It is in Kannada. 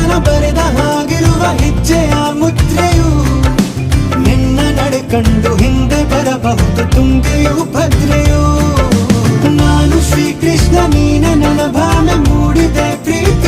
ಶ್ರೀಕೃಷ್ಣನ ಬರೆದ ಹಾಗಿರುವ ಹೆಜ್ಜೆಯ ಮುದ್ರೆಯು ನಿನ್ನ ನಡೆ ಕಂಡು ಹಿಂದೆ ಬರಬಹುದು ತುಂಗೆಯು ಭದ್ರೆಯು. ನಾನು ಶ್ರೀಕೃಷ್ಣ ನೀನೆ ನನ್ನ ಭಾವನೆ ಮೂಡಿದೆ ಪ್ರೀತಿ